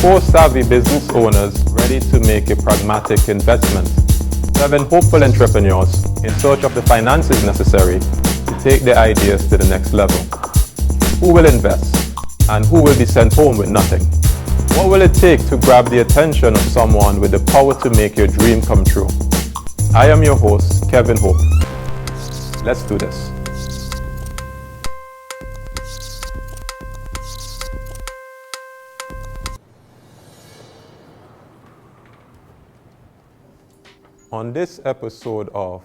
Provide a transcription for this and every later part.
Four savvy business owners ready to make a pragmatic investment. 7 hopeful entrepreneurs in search of the finances necessary to take their ideas to the next level. Who will invest and who will be sent home with nothing? What will it take to grab the attention of someone with the power to make your dream come true? I am your host, Kevin Hope. Let's do this. On this episode of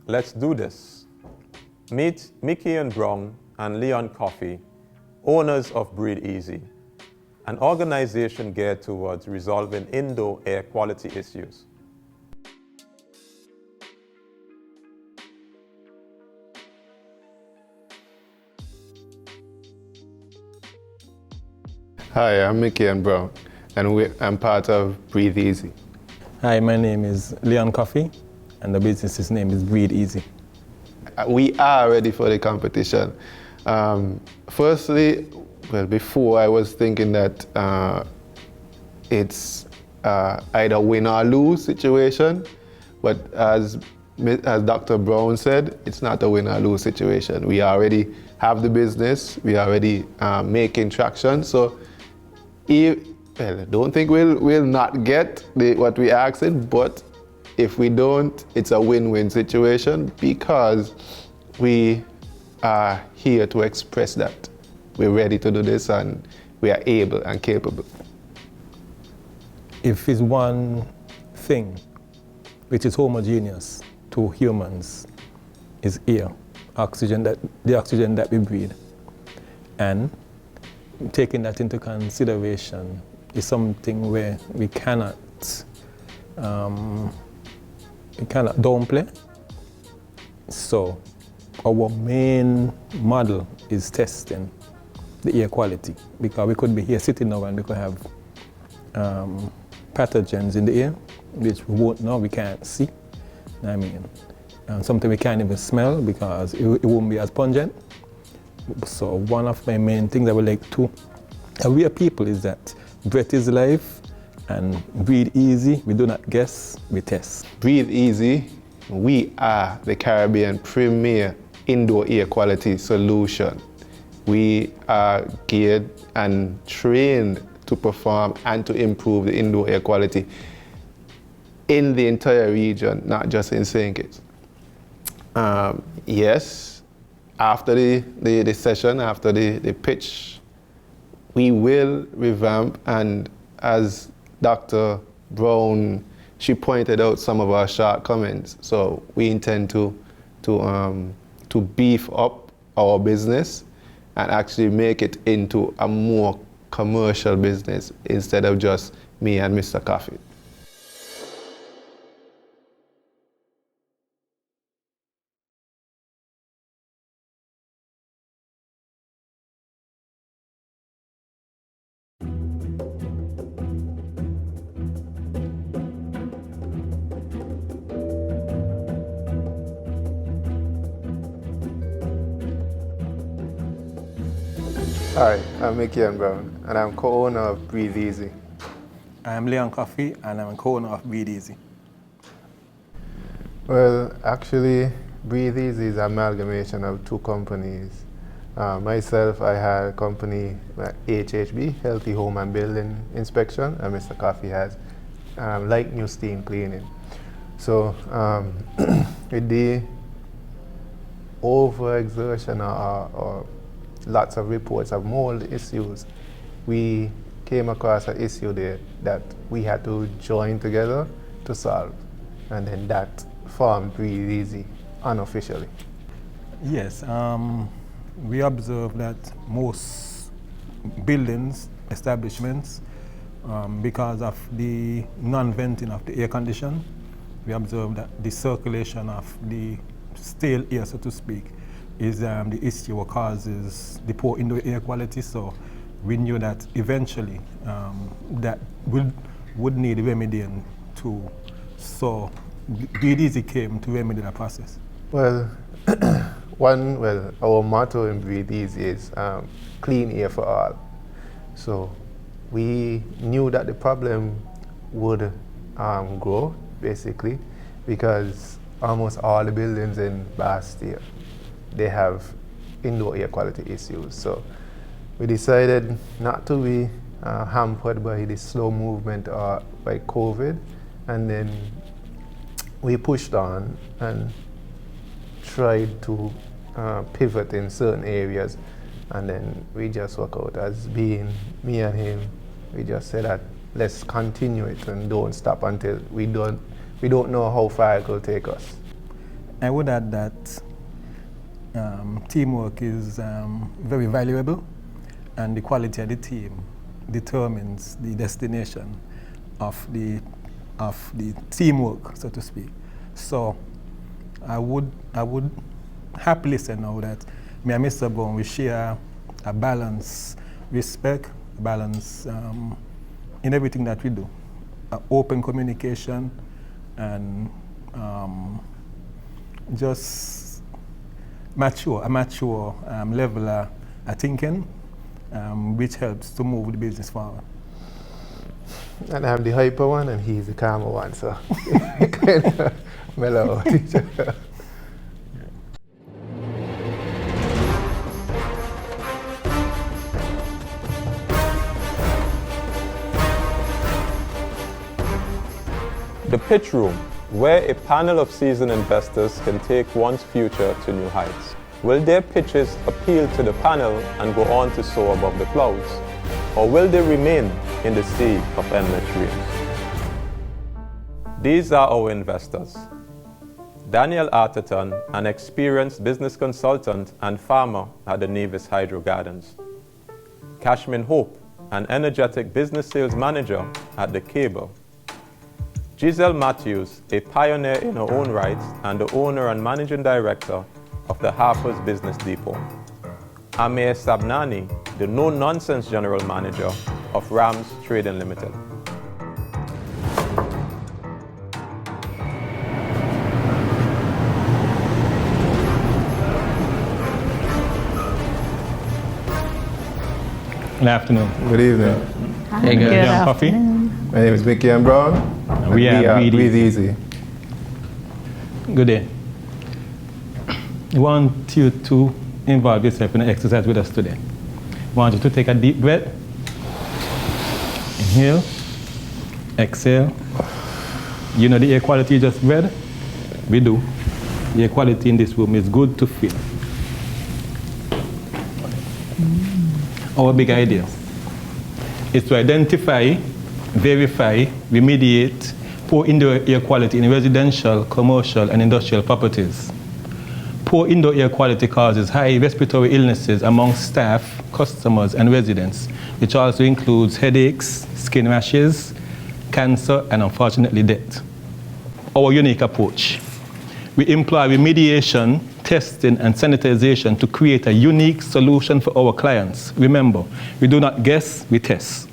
Let's Do This, meet Mickian Browne and Leon Cuffy, owners of Breathe Easy, an organization geared towards resolving indoor air quality issues. Hi, I'm Mickian Browne, and I'm part of Breathe Easy. Hi, my name is Leon Cuffy, and the business's name is Breathe Easy. We are ready for the competition. Firstly, before I was thinking that it's either win or lose situation, but as Dr. Brown said, it's not a win or lose situation. We already have the business, we are already making traction, so I don't think we'll not get what we're asking, but if we don't, it's a win-win situation because we are here to express that. We're ready to do this and we are able and capable. If it's one thing which is homogeneous to humans, is air, the oxygen that we breathe. And taking that into consideration is something where we cannot downplay. So our main model is testing the air quality, because we could be here sitting now and we could have pathogens in the air which we won't know, we can't see. I mean, something we can't even smell because it won't be as pungent. So one of my main things I would like to aware people is that breath is life, and breathe easy. We do not guess, we test. Breathe Easy, we are the Caribbean premier indoor air quality solution. We are geared and trained to perform and to improve the indoor air quality in the entire region, not just in St. Kitts. Yes, after the session, after the pitch, we will revamp, and as Dr. Brown, she pointed out some of our shortcomings. So we intend to beef up our business and actually make it into a more commercial business instead of just me and Mr. Cuffy. Hi, I'm Mickian Browne, and I'm co-owner of Breathe Easy. I'm Leon Cuffy, and I'm a co-owner of Breathe Easy. Well, actually, Breathe Easy is an amalgamation of two companies. Myself, I had a company, HHB, Healthy Home and Building Inspection, and Mr. Cuffy has Light New Steam Cleaning. So with the overexertion or lots of reports of mold issues, we came across an issue there that we had to join together to solve. And then that formed Breathe Easy unofficially. Yes, we observe that most buildings, establishments, because of the non-venting of the air condition, we observe that the circulation of the stale air, so to speak, is the issue what causes the poor indoor air quality. So we knew that eventually that would need remedying to, so Breathe Easy came to remedy that process. Well, our motto in Breathe Easy is clean air for all. So we knew that the problem would grow, basically, because almost all the buildings in Bastille, they have indoor air quality issues. So we decided not to be hampered by the slow movement by COVID, and then we pushed on and tried to pivot in certain areas, and then we just work out as being me and him. We just said that let's continue it and don't stop until we don't know how far it will take us. I would add that teamwork is very valuable, and the quality of the team determines the destination of the teamwork, so to speak. So I would happily say now that me and Mr. Browne, we share a balance, respect, balance in everything that we do. Open communication and just a mature level of thinking, which helps to move the business forward. And I'm the hyper one and he's the calmer one, so kind of mellow out each other. The pitch room, where a panel of seasoned investors can take one's future to new heights. Will their pitches appeal to the panel and go on to soar above the clouds? Or will they remain in the sea of endless dreams? These are our investors. Daniel Arterton, an experienced business consultant and farmer at the Nevis Hydro Gardens. Cashman Hope, an energetic business sales manager at the Cable. Giselle Matthews, a pioneer in her own right and the owner and managing director of the Harper's Business Depot. Amir Sabnani, the no-nonsense general manager of Rams Trading Limited. Good afternoon. Good evening. Hey, good Leon Cuffy. My name is Mickian Browne. We are Breathe Easy. Good day. I want you to involve yourself in an exercise with us today. I want you to take a deep breath. Inhale. Exhale. You know the air quality you just read? We do. The air quality in this room is good to feel. Our big idea is to identify, verify, remediate poor indoor air quality in residential, commercial, and industrial properties. Poor indoor air quality causes high respiratory illnesses among staff, customers, and residents, which also includes headaches, skin rashes, cancer, and unfortunately death. Our unique approach. We employ remediation, testing, and sanitization to create a unique solution for our clients. Remember, we do not guess, we test.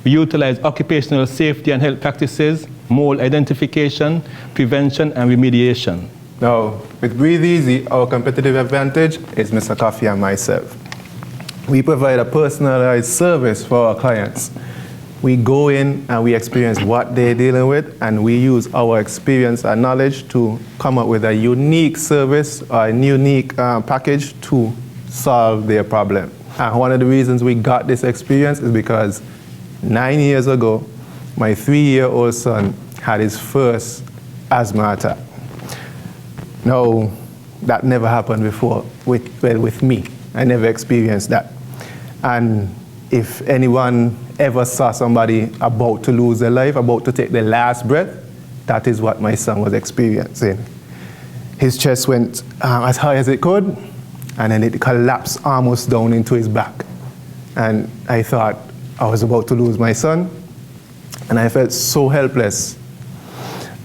We utilize occupational safety and health practices, mold identification, prevention, and remediation. Now, with Breathe Easy, our competitive advantage is Mr. Cuffy and myself. We provide a personalized service for our clients. We go in and we experience what they're dealing with, and we use our experience and knowledge to come up with a unique service or a unique package to solve their problem. And one of the reasons we got this experience is because 9 years ago, my 3-year-old son had his first asthma attack. Now, that never happened before with me. I never experienced that. And if anyone ever saw somebody about to lose their life, about to take their last breath, that is what my son was experiencing. His chest went as high as it could, and then it collapsed almost down into his back. And I thought I was about to lose my son, and I felt so helpless.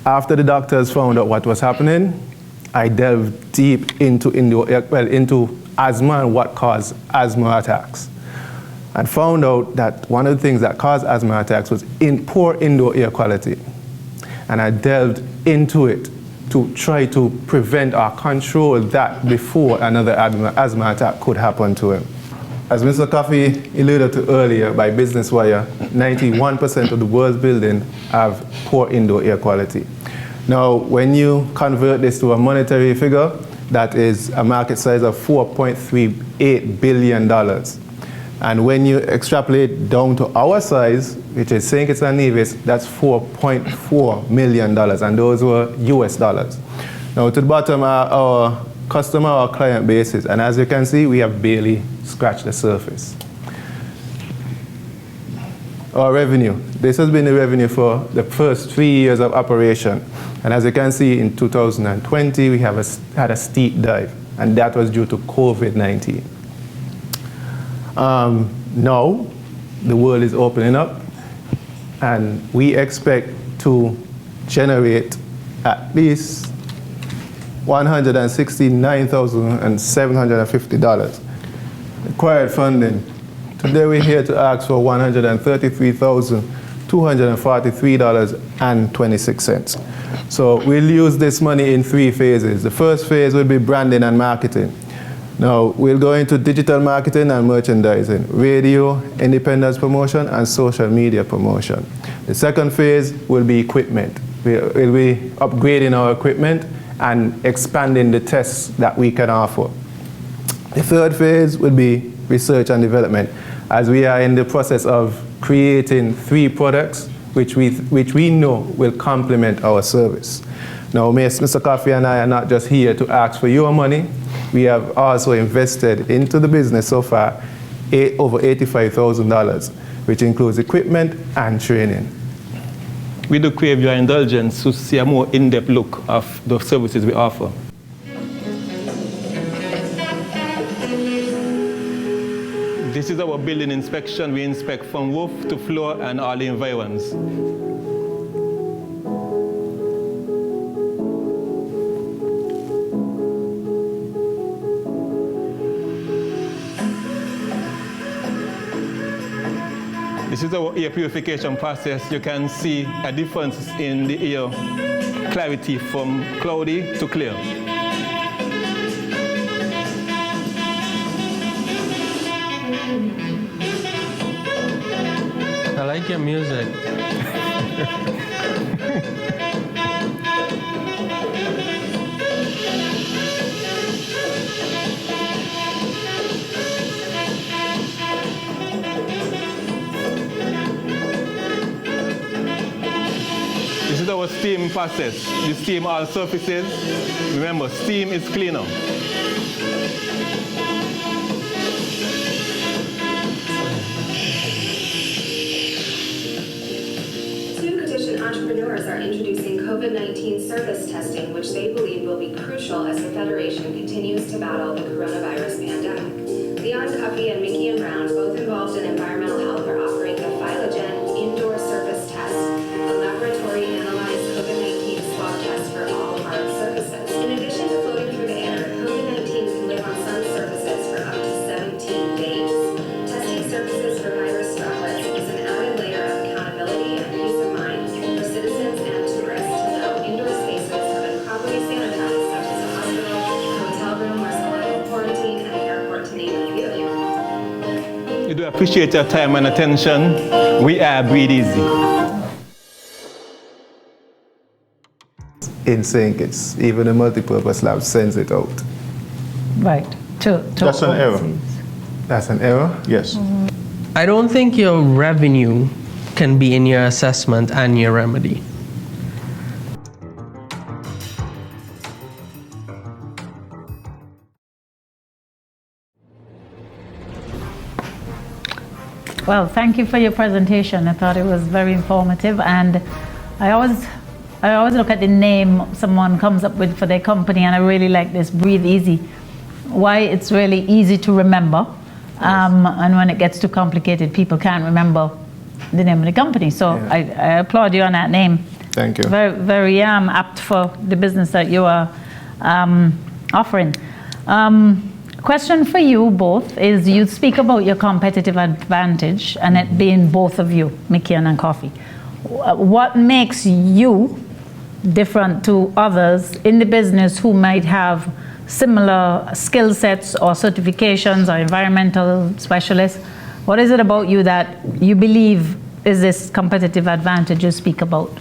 After the doctors found out what was happening, I delved deep into asthma and what caused asthma attacks. And found out that one of the things that caused asthma attacks was poor indoor air quality. And I delved into it to try to prevent or control that before another asthma attack could happen to him. as Mr. Cuffy alluded to earlier by Business Wire, 91% of the world's buildings have poor indoor air quality. Now, when you convert this to a monetary figure, that is a market size of $4.38 billion. And when you extrapolate down to our size, which is St. Kitts and Nevis, that's $4.4 million, and those were US dollars. Now, to the bottom are our customer or client bases, and as you can see, we have barely scratched the surface. Our revenue. This has been the revenue for the first 3 years of operation. And as you can see, in 2020, we have had a steep dive, and that was due to COVID-19. Now, the world is opening up, and we expect to generate at least $169,750. Required funding. Today we're here to ask for $133,243.26. So we'll use this money in 3 phases. The first phase will be branding and marketing. Now, we'll go into digital marketing and merchandising, radio, independence promotion, and social media promotion. The second phase will be equipment. We'll be upgrading our equipment and expanding the tests that we can offer. The third phase will be research and development, as we are in the process of creating 3 products which we know will complement our service. Now, Mr. Cuffy and I are not just here to ask for your money. We have also invested into the business so far over $85,000, which includes equipment and training. We do crave your indulgence to see a more in-depth look of the services we offer. This is our building inspection. We inspect from roof to floor and all the environs. This is our air purification process. You can see a difference in the air clarity from cloudy to clear. I like your music. This is our steam process. We steam all surfaces. Remember, steam is cleaner. Entrepreneurs are introducing COVID-19 service testing, which they believe will be crucial as the Federation continues to battle the coronavirus pandemic. Leon Cuffy and Mickian Browne, both involved in environmental health, are offering the Phylogen indoor surface test, a laboratory-analyzed COVID-19 swab test for all hard surfaces. In addition to floating through the air, COVID-19 can live on sun surfaces for up to 17 days. Testing surfaces for virus droplets is an added layer of accountability and peace of mind for citizens and tourists to know indoor spaces have been properly sanitized, such as a hospital, a hotel room, or select quarantine, and an airport, to name a few. We do appreciate your time and attention. We are Breathe Easy. In St. Kitts, even the multipurpose lab sends it out. Right. That's an error. That's an error? Yes. I don't think your revenue can be in your assessment and your remedy. Well, thank you for your presentation. I thought it was very informative, and I always look at the name someone comes up with for their company, and I really like this, Breathe Easy. Why? It's really easy to remember, and when it gets too complicated, people can't remember the name of the company. So yeah. I applaud you on that name. Thank you. Very, very apt for the business that you are offering. Question for you both is, you speak about your competitive advantage and it being both of you, Mickian and Cuffy. What makes you different to others in the business who might have similar skill sets or certifications or environmental specialists? What is it about you that you believe is this competitive advantage you speak about?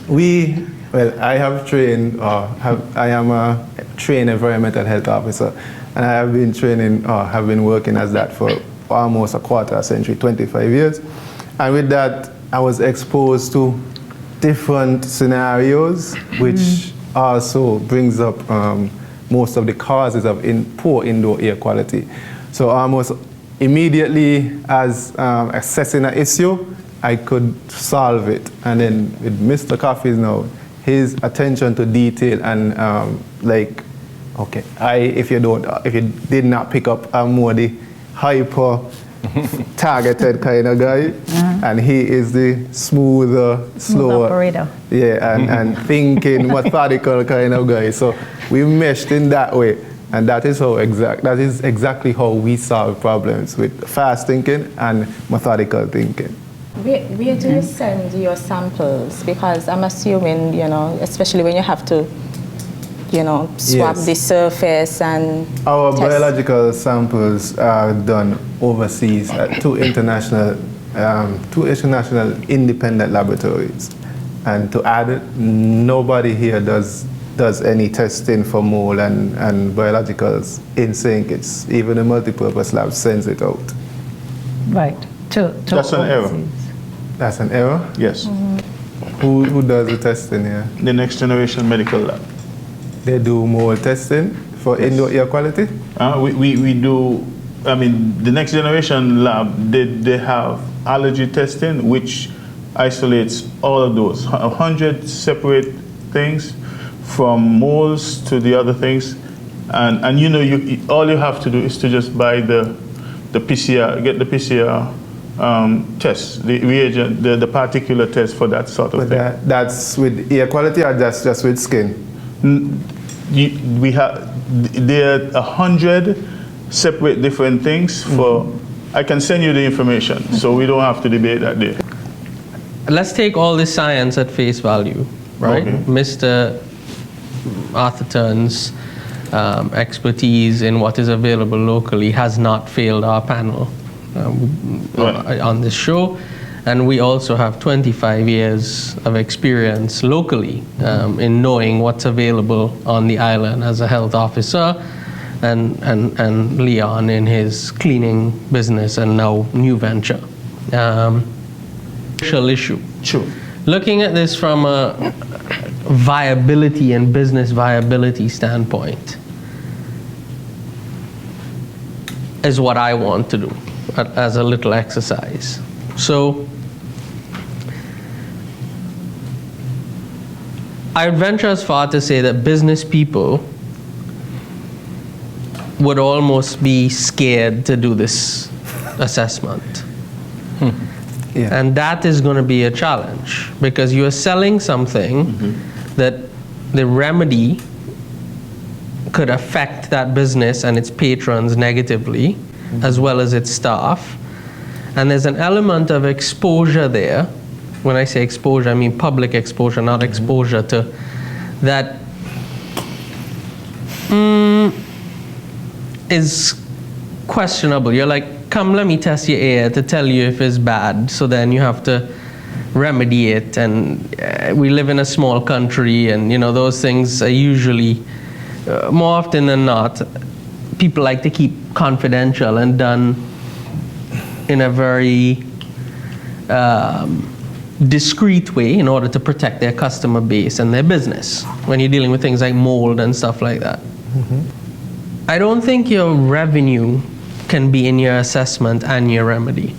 I have trained, I am a trained environmental health officer, and I have been training, have been working as that for almost a quarter century, 25 years. And with that, I was exposed to different scenarios, which also brings up most of the causes of poor indoor air quality. So almost immediately as assessing an issue, I could solve it. And then with Mr. Cuffy's now, his attention to detail and okay, if you did not pick up, I'm more the hyper targeted kind of guy, and he is the smoother, slower, operator. Yeah, and thinking methodical kind of guy. So we meshed in that way, and that is exactly how we solve problems, with fast thinking and methodical thinking. Where do you send your samples? Because I'm assuming, especially when you have to, swab the surface and our test. Biological samples are done overseas at two international independent laboratories. And to add it, nobody here does any testing for mold and biologicals in sync. It's even a multipurpose lab sends it out. Right. That's an error. That's an error? Yes. Who does the testing here? The Next Generation Medical Lab. They do more testing for indoor air quality? We do, the Next Generation Lab, they have allergy testing, which isolates all of those, 100 separate things, from molds to the other things. And all you have to do is to just buy the PCR, get the PCR test, the reagent, the particular test for that sort of thing. That's with air quality or just with skin? We have, there are 100 separate different things for, I can send you the information, so we don't have to debate that there. Let's take all this science at face value, right? Okay. Mr. Atherton's expertise in what is available locally has not failed our panel on this show. And we also have 25 years of experience locally in knowing what's available on the island as a health officer, and Leon in his cleaning business and now new venture. Issue. Sure. Looking at this from a viability and business viability standpoint is what I want to do as a little exercise. So I would venture as far to say that business people would almost be scared to do this assessment. Yeah. And that is going to be a challenge, because you are selling something that the remedy could affect that business and its patrons negatively, as well as its staff. And there's an element of exposure there. When I say exposure, I mean public exposure, not exposure to that is questionable. You're like, come, let me test your air to tell you if it's bad. So then you have to remedy it. And we live in a small country, and those things are usually, more often than not, people like to keep confidential and done in a very discreet way in order to protect their customer base and their business when you're dealing with things like mold and stuff like that. I don't think your revenue can be in your assessment and your remedy.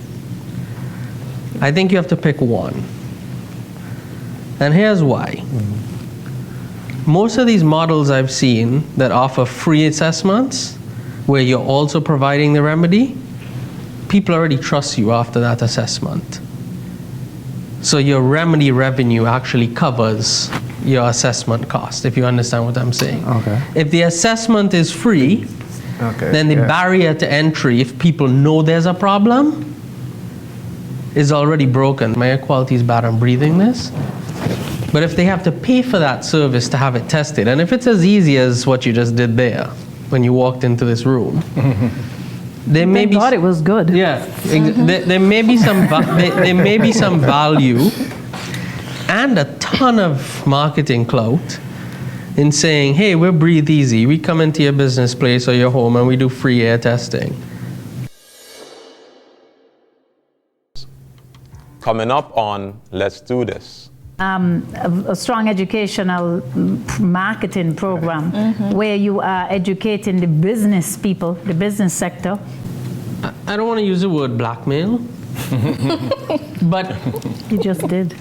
I think you have to pick one. And here's why. Most of these models I've seen that offer free assessments, where you're also providing the remedy, people already trust you after that assessment. So your remedy revenue actually covers your assessment cost, if you understand what I'm saying. Okay. If the assessment is free, then the barrier to entry, if people know there's a problem, is already broken. My air quality is bad, I'm breathing this. But if they have to pay for that service to have it tested, and if it's as easy as what you just did there when you walked into this room, there may be. God, it was good. Yeah, there may be some there may be some value and a ton of marketing clout in saying, hey, we're Breathe Easy. We come into your business place or your home and we do free air testing. Coming up on Let's Do This. A strong educational marketing program where you are educating the business people, the business sector. I don't want to use the word blackmail, but You just did.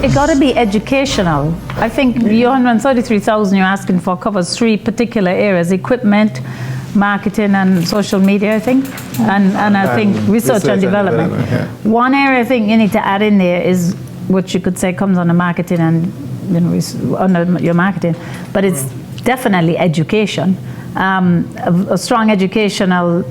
It got to be educational. I think the 133,000 you're asking for covers 3 particular areas: equipment, marketing, and social media, I think, and I think research and development. Yeah. One area I think you need to add in there is what you could say comes under marketing and under your marketing, but it's definitely education. A strong educational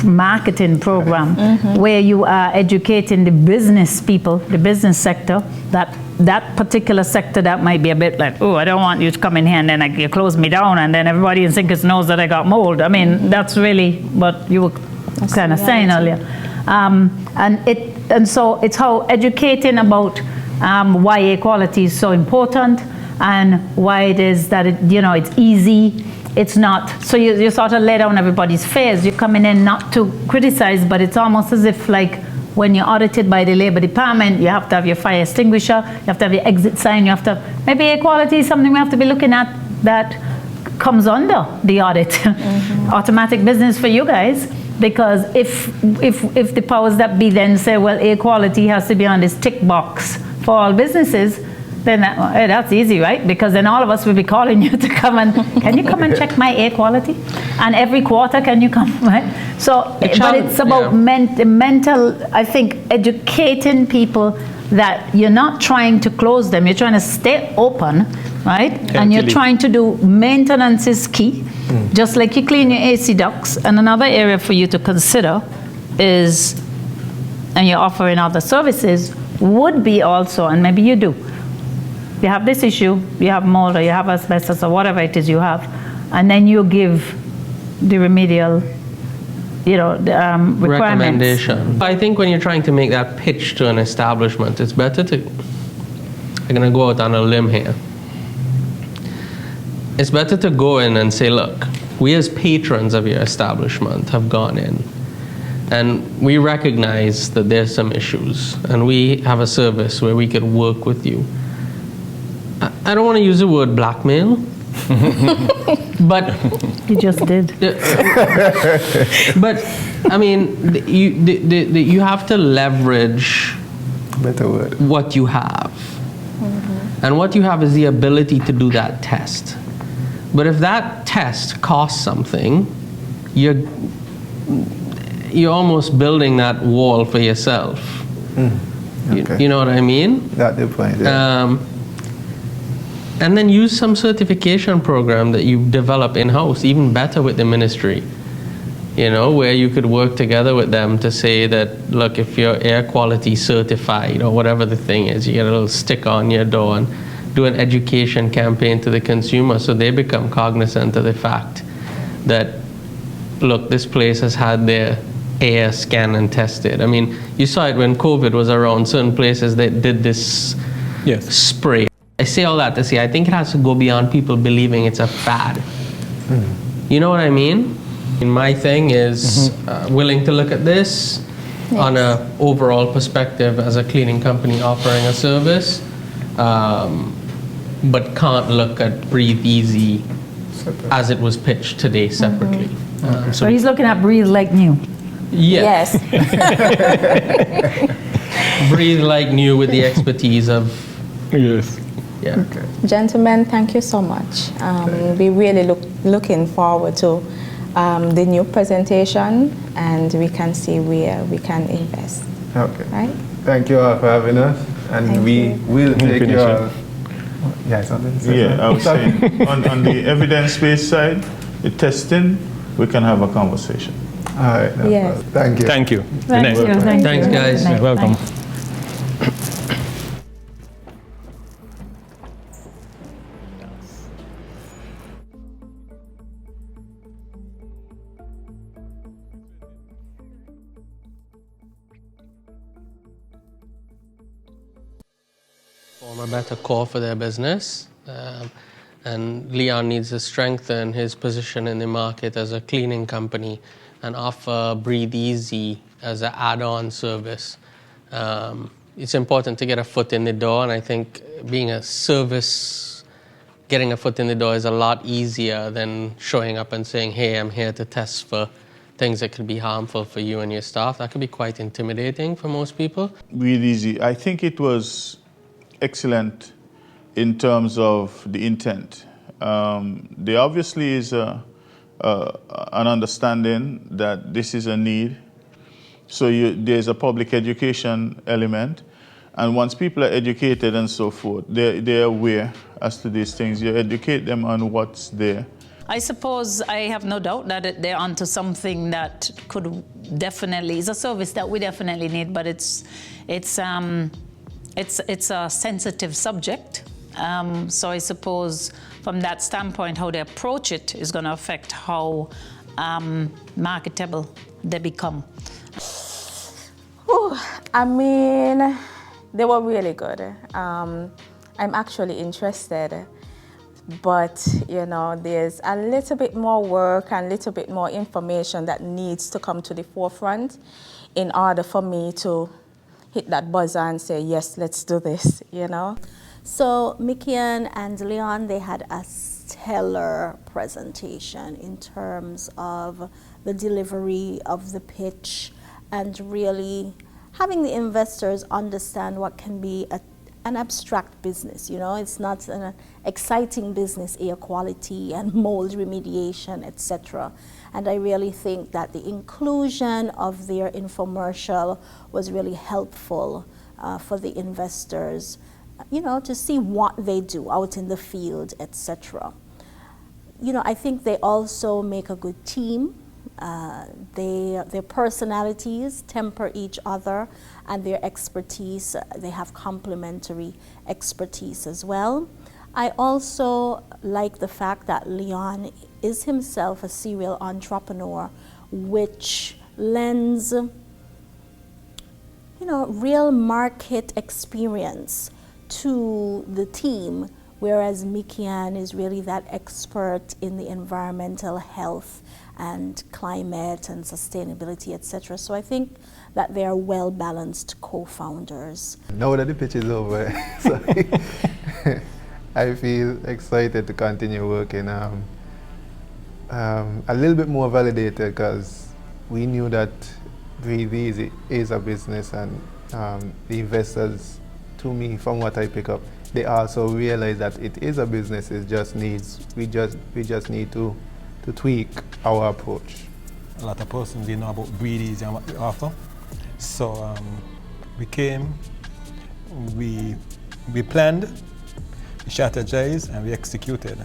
marketing program where you are educating the business people, the business sector, that particular sector that might be a bit like, oh, I don't want you to come in here and then you close me down and then everybody in Sinkers knows that I got mold. I mean, that's really what you were kind of saying earlier. And so it's how educating about why equality is so important and why it is that it's easy. It's not, so you sort of lay down everybody's fears. You're coming in not to criticize, but it's almost as if like when you're audited by the Labor Department, you have to have your fire extinguisher, you have to have your exit sign, you have to, maybe equality is something we have to be looking at that comes under the audit. Automatic business for you guys, because if the powers that be then say, well, equality has to be on this tick box for all businesses, then that's easy, right? Because then all of us will be calling you to come and, can you come and check my air quality? And every quarter, can you come, right? So, but it's about mental, I think, educating people that you're not trying to close them, you're trying to stay open, right? And you're trying to do, maintenance is key. Just like you clean your AC ducts. And another area for you to consider is, and you're offering other services, would be also, and maybe you do, you have this issue, you have mold, or you have asbestos, or whatever it is you have, and then you give the remedial, requirements. Recommendation. I think when you're trying to make that pitch to an establishment, it's better to, I'm going to go out on a limb here. It's better to go in and say, look, we as patrons of your establishment have gone in, and we recognize that there's some issues, and we have a service where we could work with you. I don't want to use the word blackmail, but you just did. But I mean, you have to leverage Better word. what you have, and what you have is the ability to do that test. But if that test costs something, you're almost building that wall for yourself. Okay. You know what I mean? That's the point. Yeah. And then use some certification program that you develop in-house, even better with the ministry, where you could work together with them to say that, look, if you're air quality certified or whatever the thing is, you get a little sticker on your door and do an education campaign to the consumer so they become cognizant of the fact that, look, this place has had their air scanned and tested. I mean, you saw it when COVID was around. Certain places they did this spray. I say all that to say I think it has to go beyond people believing it's a fad. You know what I mean? And my thing is willing to look at this on an overall perspective as a cleaning company offering a service, but can't look at Breathe Easy as it was pitched today separately. So he's looking at Breathe Like New. Yes. Breathe Like New with the expertise of... Yes. Yeah. Okay. Gentlemen, thank you so much. We really looking forward to the new presentation, and we can see where we can invest. Okay. Right? Thank you all for having us, and we will take you all Yeah, something to say. Yeah, I was saying on the evidence-based side, the testing, we can have a conversation. All right. No Yes. problem. Thank you. Thank you. Thank you. Thanks, guys. You're welcome. Form a better core for their business. And Leon needs to strengthen his position in the market as a cleaning company and offer Breathe Easy as an add-on service. It's important to get a foot in the door, and I think being a service, getting a foot in the door is a lot easier than showing up and saying, hey, I'm here to test for things that could be harmful for you and your staff. That could be quite intimidating for most people. Breathe Easy. I think it was excellent in terms of the intent. There obviously is an understanding that this is a need. So there's a public education element. And once people are educated and so forth, they're aware as to these things. You educate them on what's there. I suppose I have no doubt that they're onto something that could definitely, is a service that we definitely need, but it's a sensitive subject. So I suppose from that standpoint, how they approach it is going to affect how marketable they become. I mean, they were really good. I'm actually interested, but you know, there's a little bit more work and a little bit more information that needs to come to the forefront in order for me to hit that buzzer and say, yes, let's do this, you know? So Mickian and Leon, they had a stellar presentation in terms of the delivery of the pitch and really having the investors understand what can be an abstract business. You know, it's not an exciting business, air quality and mold remediation, etc. And I really think that the inclusion of their infomercial was really helpful for the investors, you know, to see what they do out in the field, etc. You know, I think they also make a good team. Their personalities temper each other, and their expertise, they have complementary expertise as well. I also like the fact that Leon is himself a serial entrepreneur, which lends, you know, real market experience to the team, whereas Mickian is really that expert in the environmental health and climate and sustainability, etc. So I think that they are well-balanced co-founders. Now that the pitch is over, so I feel excited to continue working. A little bit more validated because we knew that Breathe Easy is a business, and the investors, to me, from what I pick up, they also realize that it is a business. It just needs, we just need to tweak our approach. A lot of persons didn't know about Breathe Easy and what we offer. So we came, we planned, we strategized, and we executed.